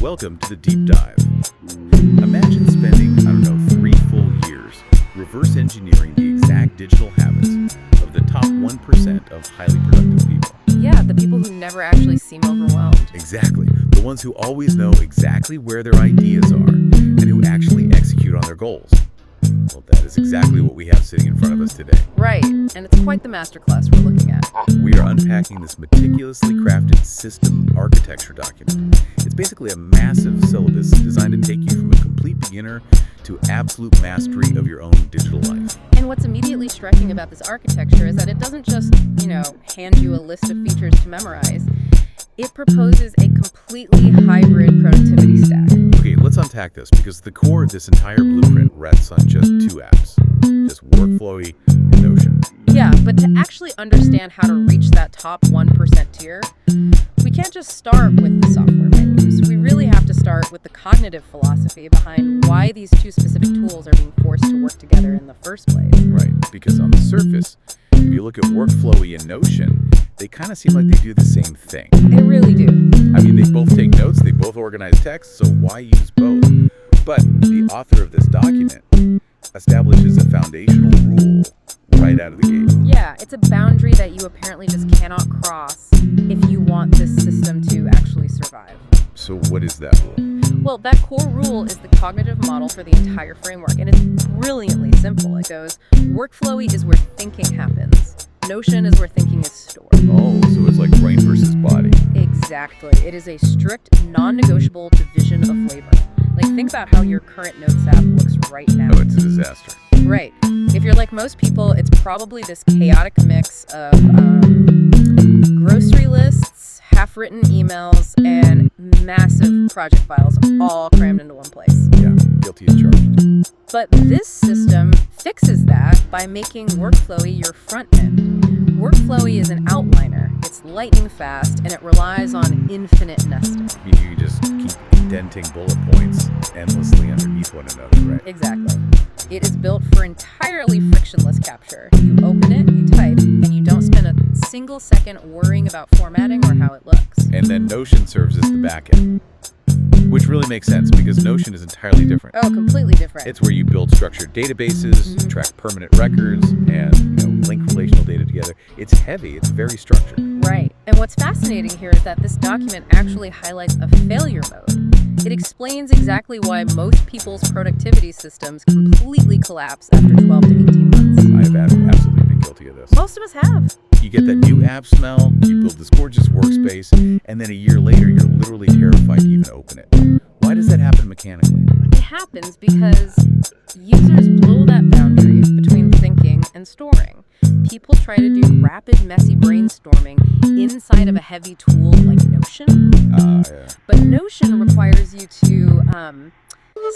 Welcome to the Deep Dive. Imagine spending, 3 full years reverse engineering the exact digital habits of the top 1% of highly productive people. Yeah, the people who never actually seem overwhelmed. Exactly. The ones who always know exactly where their ideas are and who actually execute on their goals. Well, that is exactly what we have sitting in front of us today. Right, and it's quite the masterclass we're looking at. We are unpacking this meticulously crafted system architecture document. It's basically a massive syllabus designed to take you from a complete beginner to absolute mastery of your own digital life. And what's immediately striking about this architecture is that it doesn't just, hand you a list of features to memorize. It proposes a completely hybrid productivity stack. Okay, let's unpack this, because the core of this entire blueprint rests on just 2 apps, just Workflowy and Notion. Yeah, but to actually understand how to reach that top 1% tier, we can't just start with the software menus. We really have to start with the cognitive philosophy behind why these 2 specific tools are being forced to work together in the first place. Right, because on the surface, if you look at Workflowy and Notion, they kind of seem like they do the same thing. They really do. They both take notes, they both organize text, so why use both? But the author of this document establishes a foundational rule right out of the gate. Yeah, it's a boundary that you apparently just cannot cross if you want this system to actually survive. So what is that rule? Well, that core rule is the cognitive model for the entire framework, and it's brilliantly simple. It goes, Workflowy is where thinking happens. Notion is where thinking is stored. Oh, so it's like brain versus body. Exactly. It is a strict, non-negotiable division of labor. Like, think about how your current Notes app looks right now. Oh, it's a disaster. Right. If you're like most people, it's probably this chaotic mix of grocery lists, half-written emails, and massive project files all crammed into one place. Yeah, guilty as charged. But this system fixes that by making Workflowy your front end. Workflowy is an outliner. It's lightning fast, and it relies on infinite nesting. You can just keep indenting bullet points endlessly underneath one another, right? Exactly. It is built for entirely frictionless capture. You open it, you type, and you don't spend a single second worrying about formatting or how it looks. And then Notion serves as the backend, which really makes sense because Notion is entirely different. Oh, completely different. It's where you build structured databases, track permanent records, and link relational data together. It's heavy. It's very structured. Right. And what's fascinating here is that this document actually highlights a failure mode. It explains exactly why most people's productivity systems completely collapse after 12 to 18 months. I have absolutely been guilty of this. Most of us have. You get that new app smell, you build this gorgeous workspace, and then a year later, you're literally terrified to even open it. Why does that happen mechanically? It happens because users blow that boundary between thinking and storing. People try to do rapid, messy brainstorming inside of a heavy tool like Notion. Yeah. But Notion requires you to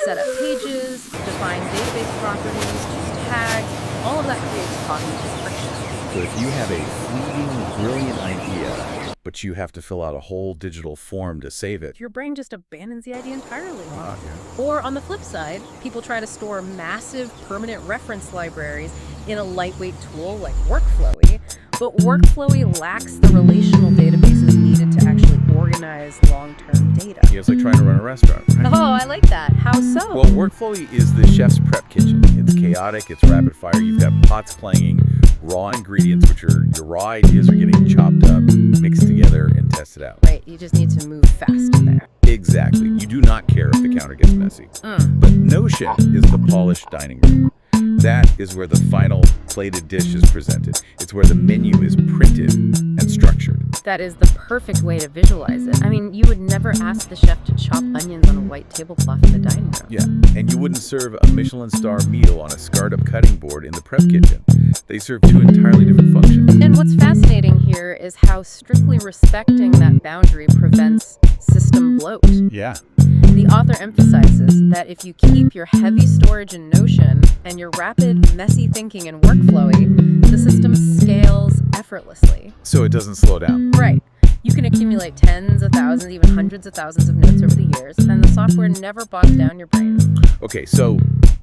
set up pages, define database properties, choose tags. All of that creates cognitive friction. So if you have a fleeting, brilliant idea, but you have to fill out a whole digital form to save it, Your brain just abandons the idea entirely. Yeah. Or on the flip side, people try to store massive permanent reference libraries in a lightweight tool like Workflowy, but Workflowy lacks the relational databases needed to actually organize long-term data. Yeah, it's like trying to run a restaurant, right? Oh, I like that. How so? Well, Workflowy is the chef's prep kitchen. It's chaotic, it's rapid fire. You've got pots clanging, raw ingredients, which are your raw ideas are getting chopped up, mixed together, and tested out. Right, you just need to move fast in there. Exactly. You do not care if the counter gets messy. But Notion is the polished dining room. That is where the final plated dish is presented. It's where the menu is printed and structured. That is the perfect way to visualize it. You would never ask the chef to chop onions on a white tablecloth in the dining room. Yeah, and you wouldn't serve a Michelin star meal on a scarred-up cutting board in the prep kitchen. They serve 2 entirely different functions. And what's fascinating here is how strictly respecting that boundary prevents system bloat. Yeah. The author emphasizes that if you keep your heavy storage in Notion and your rapid, messy thinking in Workflowy, the system scales effortlessly. So it doesn't slow down. Right. You can accumulate tens of thousands, even hundreds of thousands of notes over the years, and the software never bogs down your brain. Okay, so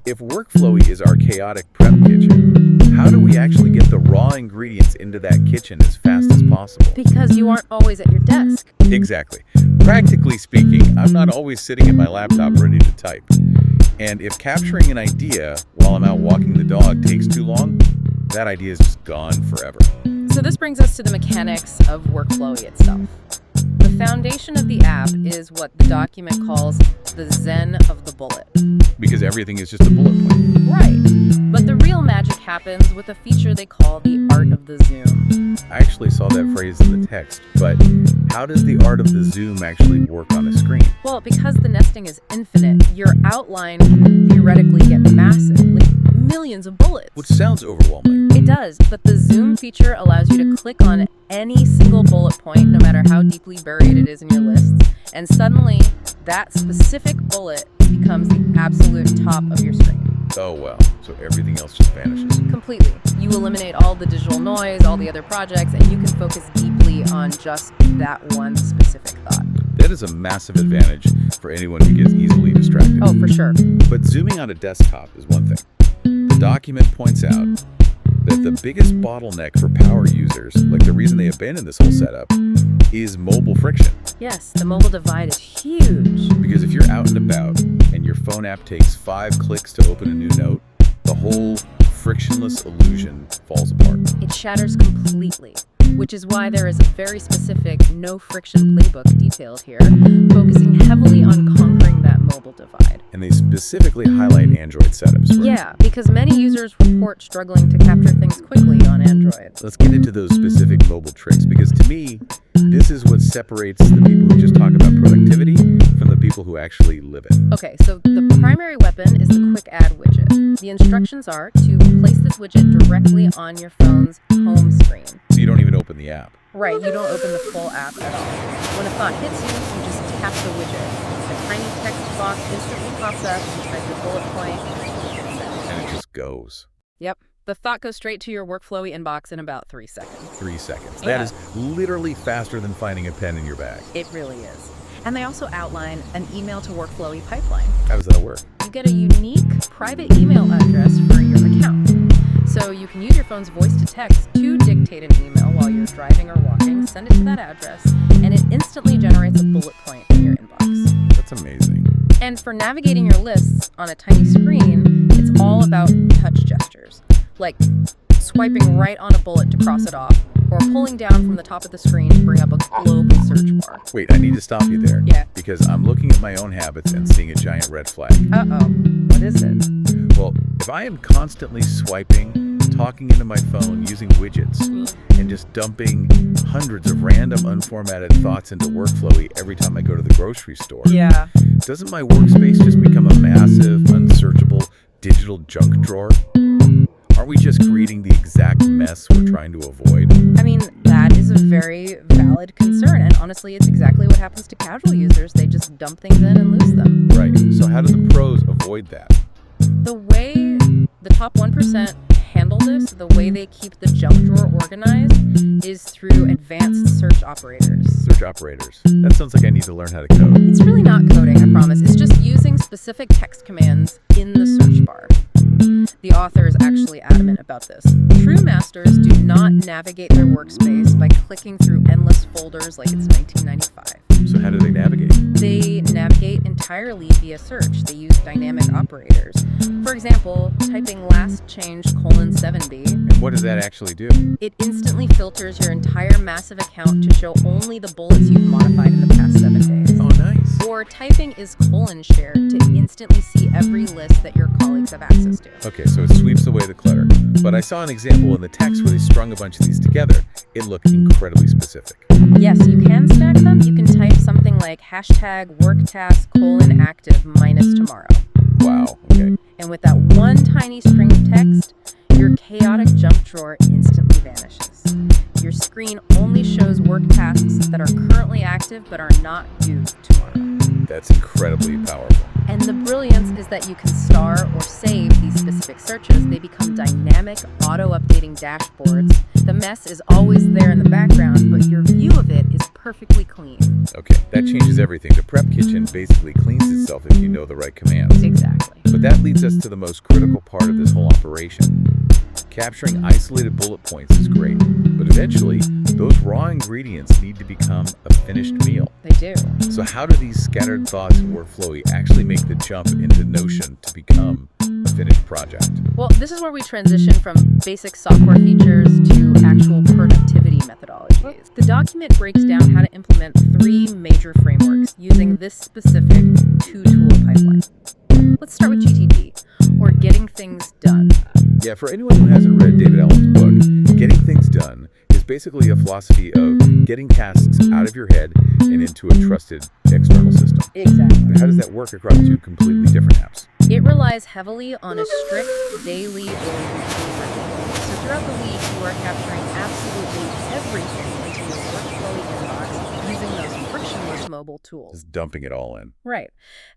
if Workflowy is our chaotic prep kitchen, how do we actually get the raw ingredients into that kitchen as fast as possible? Because you aren't always at your desk. Exactly. Practically speaking, I'm not always sitting at my laptop ready to type. And if capturing an idea while I'm out walking the dog takes too long, that idea is just gone forever. So this brings us to the mechanics of Workflowy itself. The foundation of the app is what the document calls the zen of the bullet. Because everything is just a bullet point. Right. But the real magic happens with a feature they call the art of the zoom. I actually saw that phrase in the text, but how does the art of the zoom actually work on a screen? Well, because the nesting is infinite, your outline can theoretically get massive, like millions of bullets. Which sounds overwhelming. It does, but the zoom feature allows you to click on any single bullet point, no matter how deeply buried it is in your lists, and suddenly that specific bullet becomes the absolute top of your screen. Oh, wow. So everything else just vanishes. Completely. You eliminate all the digital noise, all the other projects, and you can focus deeply on just that one specific thought. That is a massive advantage for anyone who gets easily distracted. Oh, for sure. But zooming on a desktop is one thing. The document points out that the biggest bottleneck for power users, like the reason they abandoned this whole setup, is mobile friction. Yes, the mobile divide is huge. Because if you're out and about and your phone app takes 5 clicks to open a new note, the whole frictionless illusion falls apart. It shatters completely, which is why there is a very specific no-friction playbook detailed here, focusing heavily on conquering that mobile divide. And they specifically highlight Android setups. Right? Yeah, because many users report struggling to capture things quickly on Android. Let's get into those specific mobile tricks, because to me, this is what separates the people who just talk about productivity from the people who actually live it. Okay, so the primary weapon is the Quick Add widget. The instructions are to place this widget directly on your phone's home screen. So you don't even open the app. Right, you don't open the full app at all. When a thought hits you, you just tap the widget. A tiny text box instantly pops up, you type your bullet point, And it just goes. Yep. The thought goes straight to your Workflowy inbox in about 3 seconds. 3 seconds. Yeah. That is literally faster than finding a pen in your bag. It really is. And they also outline an email to Workflowy pipeline. How does that work? You get a unique private email address for your account. So you can use your phone's voice to text to dictate an email while you're driving or walking, send it to that address, and it instantly generates a bullet point in your inbox. That's amazing. And for navigating your lists on a tiny screen, it's all about touch gestures, like swiping right on a bullet to cross it off, or pulling down from the top of the screen to bring up a global search bar. Wait, I need to stop you there. Yeah. Because I'm looking at my own habits and seeing a giant red flag. Uh-oh. What is it? Well, if I am constantly swiping, talking into my phone, using widgets, and just dumping hundreds of random unformatted thoughts into Workflowy every time I go to the grocery store, Yeah. doesn't my workspace just become a massive, unsearchable digital junk drawer? Aren't we just creating the exact mess we're trying to avoid? I mean, that is a very valid concern, and honestly, it's exactly what happens to casual users. They just dump things in and lose them. Right. So how do the pros avoid that? The way the top 1% handle this, the way they keep the junk drawer organized, is through advanced search operators. Search operators. That sounds like I need to learn how to code. It's really not coding, I promise. It's just using specific text commands in the search bar. The author is actually adamant about this. True masters do not navigate their workspace by clicking through endless folders like it's 1995. So how do they navigate? They navigate entirely via search. They use dynamic operators. For example, typing last change :7b. And what does that actually do? It instantly filters your entire massive account to show only the bullets you've modified in the past 7 days. Oh, nice. Or typing is :share to instantly see every list that your colleagues have access to. Okay, so it sweeps away the clutter. But I saw an example in the text where they strung a bunch of these together. It looked incredibly specific. Yes, you can stack them. You can type something like #worktask:active -tomorrow. Wow, okay. And with that one tiny string of text, your chaotic junk drawer instantly vanishes. Your screen only shows work tasks that are currently active but are not due tomorrow. That's incredibly powerful. And the brilliance is that you can star or save these specific searches. They become dynamic, auto-updating dashboards. The mess is always there in the background, but your view of it is perfectly clean. Okay, that changes everything. The prep kitchen basically cleans itself if you know the right commands. Exactly. But that leads us to the most critical part of this whole operation. Capturing isolated bullet points is great, but eventually, those raw ingredients need to become a finished meal. They do. So how do these scattered thoughts in Workflowy actually make the jump into Notion to become a finished project? Well, this is where we transition from basic software features to actual productivity methodologies. The document breaks down how to implement 3 major frameworks using this specific 2-tool pipeline. Let's start with GTD, or Getting Things Done. Yeah, for anyone who hasn't read David Allen's book, Getting Things Done is basically a philosophy of getting tasks out of your head and into a trusted external system. Exactly. But how does that work across 2 completely different apps? It relies heavily on a strict daily or weekly ritual. So throughout the week, you are capturing absolutely everything into your Workflowy inbox using those frictionless mobile tools. Just dumping it all in. Right.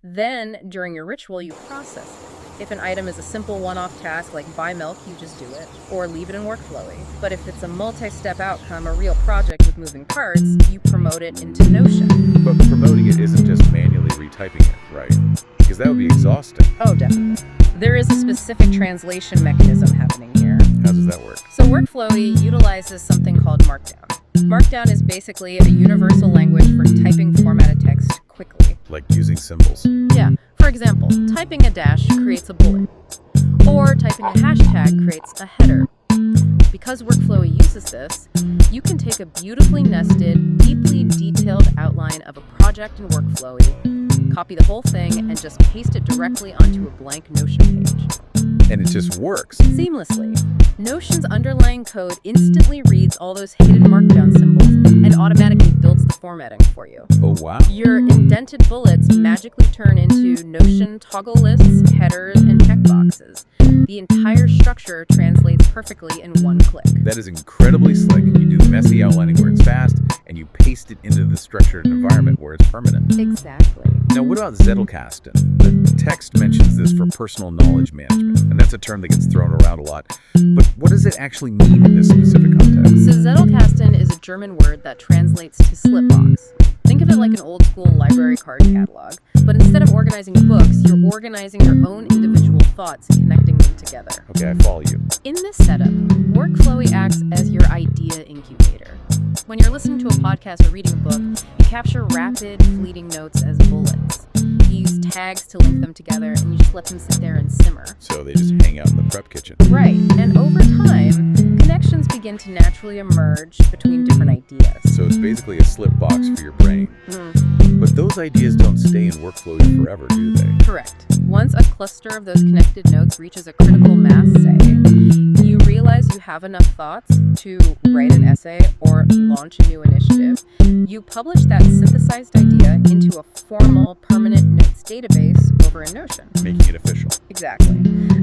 Then, during your ritual, you process it. If an item is a simple one-off task like buy milk, you just do it, or leave it in Workflowy. But if it's a multi-step outcome, a real project with moving parts, you promote it into Notion. But promoting it isn't just manually retyping it, right? Because that would be exhausting. Oh, definitely. There is a specific translation mechanism happening here. How does that work? So Workflowy utilizes something called Markdown. Markdown is basically a universal language for typing formatted text quickly. Like using symbols. Yeah. For example, typing a dash creates a bullet, or typing a hashtag creates a header. Because Workflowy uses this, you can take a beautifully nested, deeply detailed outline of a project in Workflowy, copy the whole thing, and just paste it directly onto a blank Notion page. And it just works. Seamlessly. Notion's underlying code instantly reads all those hidden markdown symbols and automatically builds the formatting for you. Oh, wow. Your indented bullets magically turn into Notion toggle lists, headers, and checkboxes. The entire structure translates perfectly in one click. That is incredibly slick. You do the messy outlining where it's fast, and you paste it into the structured environment where it's permanent. Exactly. Now, what about Zettelkasten? The text mentions this for personal knowledge management, and that's a term that gets thrown around a lot. But what does it actually mean in this specific context? So Zettelkasten is a German word that translates to slipbox. Think of it like an old-school library card catalog, but instead of organizing books, you're organizing your own individual thoughts and connecting them together. Okay, I follow you. In this setup, Workflowy acts as your idea incubator. When you're listening to a podcast or reading a book, you capture rapid, fleeting notes as bullets. You use tags to link them together, and you just let them sit there and simmer. So they just hang out in the prep kitchen. Right, and over time, connections begin to naturally emerge between different ideas. So it's basically a slip box for your brain. But those ideas don't stay in Workflowy forever, do they? Correct. Once a cluster of those connected notes reaches a critical mass, say, you realize you have enough thoughts to write an essay or launch a new initiative. You publish that synthesized idea into a formal, permanent notes database over in Notion. Making it official. Exactly.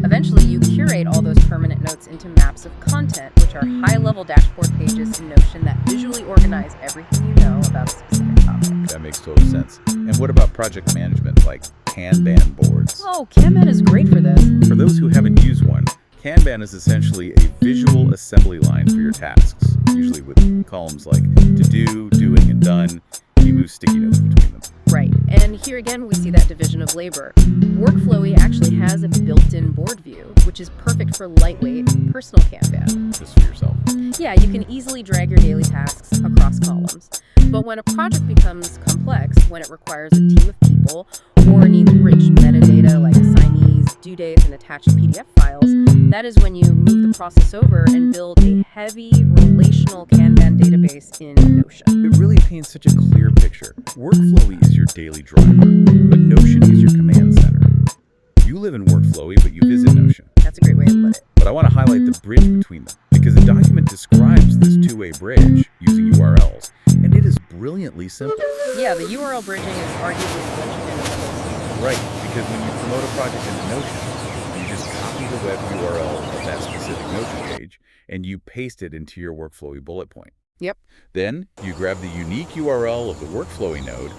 Eventually, you curate all those permanent notes into maps of content, which are high-level dashboard pages in Notion that visually organize everything you know about a specific topic. That makes total sense. And what about project management, like Kanban boards? Oh, Kanban is great for this. For those who haven't used one, Kanban is essentially a visual assembly line for your tasks, usually with columns like to do, doing, and done. You move sticky notes between them. Right, and here again we see that division of labor. Workflowy actually has a built-in board view, which is perfect for lightweight, personal Kanban. Just for yourself. Yeah, you can easily drag your daily tasks across columns. But when a project becomes complex, when it requires a team of people, or needs rich metadata like assignees, due dates, and attached PDF files, that is when you move the process over and build a heavy relational Kanban database in Notion. It really paints such a clear picture. Workflowy is your daily driver, but Notion is your command center. You live in Workflowy, but you visit Notion. That's a great way to put it. But I want to highlight the bridge between them, because the document describes this two-way bridge using URLs, and it is brilliantly simple. Yeah, the URL bridging is arguably the linchpin of the whole system. Right, because when you promote a project into Notion, you just copy the web URL of that specific Notion page, and you paste it into your Workflowy bullet point. Yep. Then you grab the unique URL of the Workflowy node,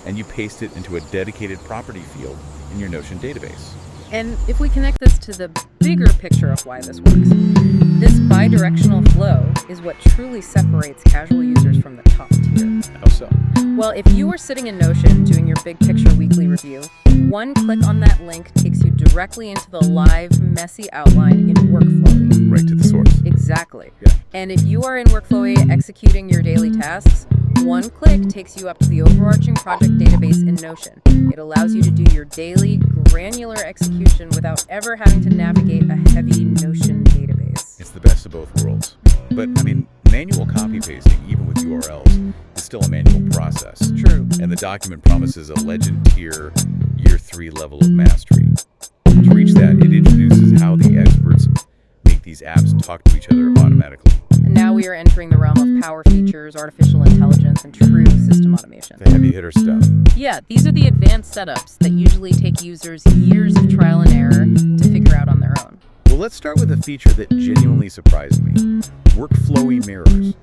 and you paste it into a dedicated property field in your Notion database. And if we connect this to the bigger picture of why this works, this bidirectional flow is what truly separates casual users from the top tier. How so? Well, if you were sitting in Notion doing your big picture weekly review, one click on that link takes you directly into the live, messy outline in Workflowy. Right to the Exactly. Yeah. And if you are in Workflowy executing your daily tasks, one click takes you up to the overarching project database in Notion. It allows you to do your daily granular execution without ever having to navigate a heavy Notion database. It's the best of both worlds. But, manual copy pasting, even with URLs, is still a manual process. True. And the document promises a legend tier year 3 level of mastery. To reach that, it introduces how the experts make these apps talk to each other automatically. And now we are entering the realm of power features, artificial intelligence, and true system automation. The heavy hitter stuff. Yeah, these are the advanced setups that usually take users years of trial and error to figure out on their own. Well, let's start with a feature that genuinely surprised me. Workflowy mirrors.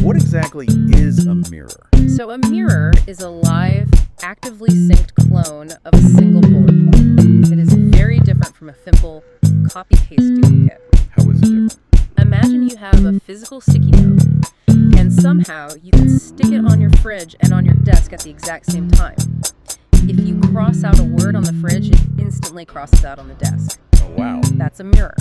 What exactly is a mirror? So a mirror is a live, actively synced clone of a single bullet point. It is very different from a simple copy-paste duplicate. How is it different? Imagine you have a physical sticky note, and somehow you can stick it on your fridge and on your desk at the exact same time. If you cross out a word on the fridge, it instantly crosses out on the desk. Oh, wow. That's a mirror.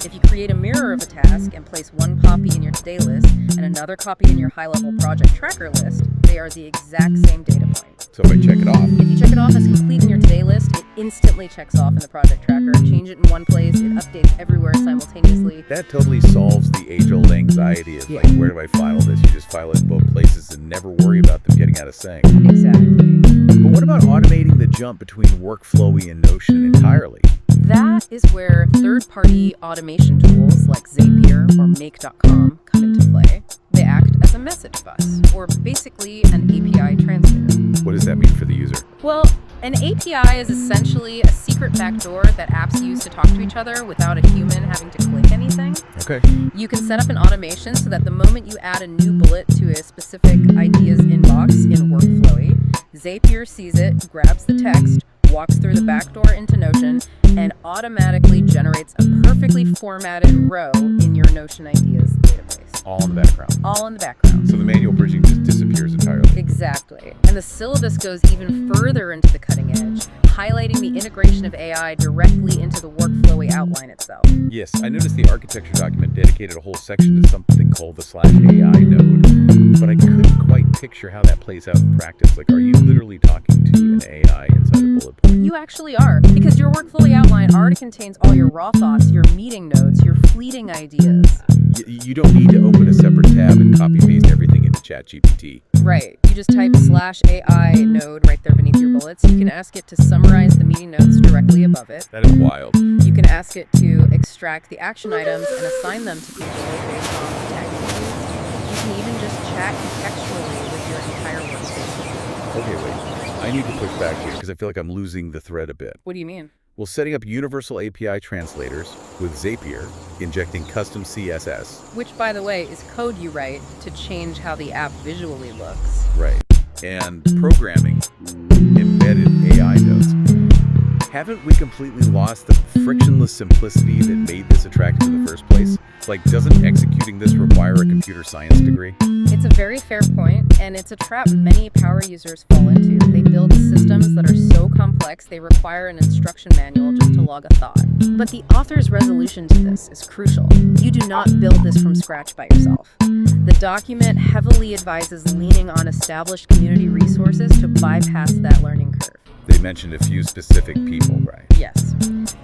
If you create a mirror of a task and place one copy in your today list and another copy in your high-level project tracker list, they are the exact same data point. So if I check it off, If you check it off as complete in your today list, it instantly checks off in the project tracker. Change it in one place, it updates everywhere simultaneously. that totally solves the age-old anxiety of, where do I file this? You just file it in both places and never worry about them getting out of sync. Exactly. But what about automating the jump between Workflowy and Notion entirely? That is where third-party automation tools like Zapier or Make.com come into play. They act as a message bus, or basically an API translator. What does that mean for the user? Well, an API is essentially a secret backdoor that apps use to talk to each other without a human having to click anything. Okay. You can set up an automation so that the moment you add a new bullet to a specific ideas inbox in Workflowy, Zapier sees it, grabs the text, walks through the backdoor into Notion, and automatically generates a perfectly formatted row in your Notion Ideas database. All in the background. All in the background. So the manual bridging just disappears entirely. Exactly. And the syllabus goes even further into the cutting edge, highlighting the integration of AI directly into the Workflowy outline itself. Yes, I noticed the architecture document dedicated a whole section to something called the /AI node, but I couldn't quite picture how that plays out in practice. Like, are you literally talking to an AI inside a bullet point? You actually are, because your Workflowy outline already contains all your raw thoughts, your meeting notes, your fleeting ideas. You don't need to open a separate tab and copy-paste everything into ChatGPT. Right. You just type /AI node right there beneath your bullets. You can ask it to summarize the meeting notes directly above it. That is wild. You can ask it to extract the action items and assign them to people based on the tag used. You can even just chat contextually with your entire workspace. Okay, wait. I need to push back here because I feel like I'm losing the thread a bit. What do you mean? Well, setting up universal API translators with Zapier, injecting custom CSS. Which, by the way, is code you write to change how the app visually looks. Right. And programming embedded AI nodes. Haven't we completely lost the frictionless simplicity that made this attractive in the first place? Like, doesn't executing this require a computer science degree? It's a very fair point, and it's a trap many power users fall into. They build systems that are so complex they require an instruction manual just to log a thought. But the author's resolution to this is crucial. You do not build this from scratch by yourself. The document heavily advises leaning on established community resources to bypass that learning curve. They mentioned a few specific people, right? Yes.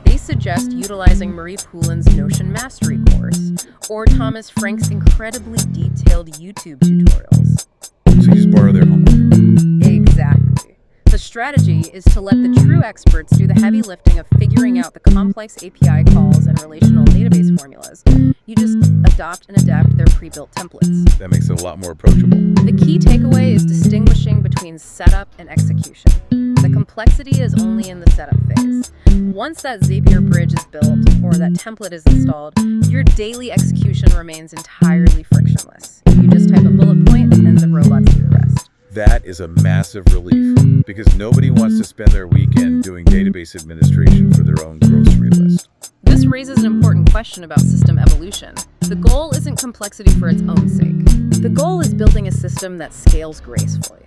They suggest utilizing Marie Poulin's Notion Mastery course, or Thomas Frank's incredibly detailed YouTube tutorials. So you just borrow their homework. Exactly. The strategy is to let the true experts do the heavy lifting of figuring out the complex API calls and relational database formulas. You just adopt and adapt their pre-built templates. That makes it a lot more approachable. The key takeaway is distinguishing between setup and execution. The complexity is only in the setup phase. Once that Zapier bridge is built or that template is installed, your daily execution remains entirely frictionless. You just type a bullet point and the robots do the rest. That is a massive relief because nobody wants to spend their weekend doing database administration for their own grocery list. This raises an important question about system evolution. The goal isn't complexity for its own sake. The goal is building a system that scales gracefully.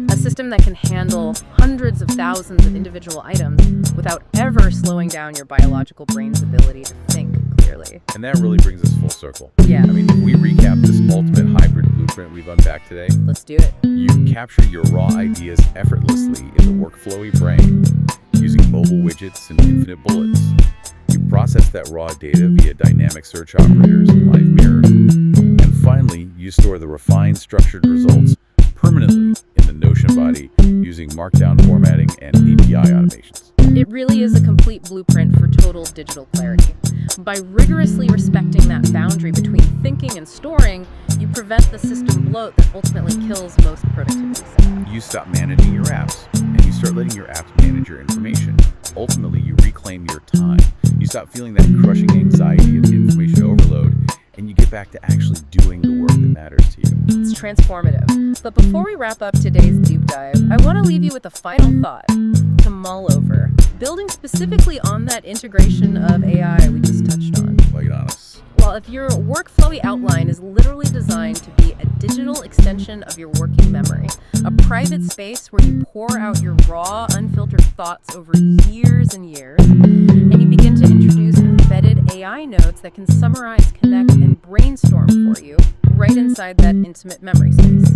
A system that can handle hundreds of thousands of individual items without ever slowing down your biological brain's ability to think clearly. clearly. And that really brings us full circle. Yeah. I mean, if we recap this ultimate hybrid blueprint we've unpacked today, Let's do it. you capture your raw ideas effortlessly in the Workflowy brain using mobile widgets and infinite bullets. You process that raw data via dynamic search operators and live mirror. And finally, you store the refined, structured results permanently in the Notion body using Markdown formatting and API automations. It really is a complete blueprint for total digital clarity. By rigorously respecting that boundary between thinking and storing, you prevent the system bloat that ultimately kills most productivity setups. You stop managing your apps, and you start letting your apps manage your information. Ultimately, you reclaim your time. You stop feeling that crushing anxiety of information overload, and you get back to actually doing the work that matters to you. It's transformative. But before we wrap up today's deep dive, I want to leave you with a final thought to mull over, building specifically on that integration of AI we just touched on. Lay it on us. Well, if your Workflowy outline is literally designed to be a digital extension of your working memory, a private space where you pour out your raw, unfiltered thoughts over years and years, and you begin to introduce embedded AI nodes that can summarize, connect, and brainstorm for you right inside that intimate memory space.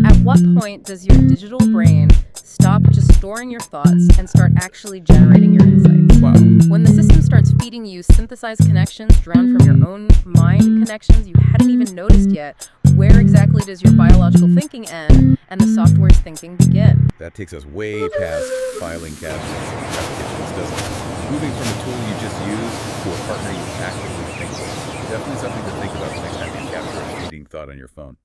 At what point does your digital brain stop just storing your thoughts and start actually generating your insights? Wow. When the system starts feeding you synthesized connections drawn from your own mind connections you hadn't even noticed yet, where exactly does your biological thinking end and the software's thinking begin? That takes us way past filing cabinets and applications, doesn't it? Moving from a tool you just use to a partner you actively think with. Definitely something to think about the next time you capture a fleeting thought on your phone.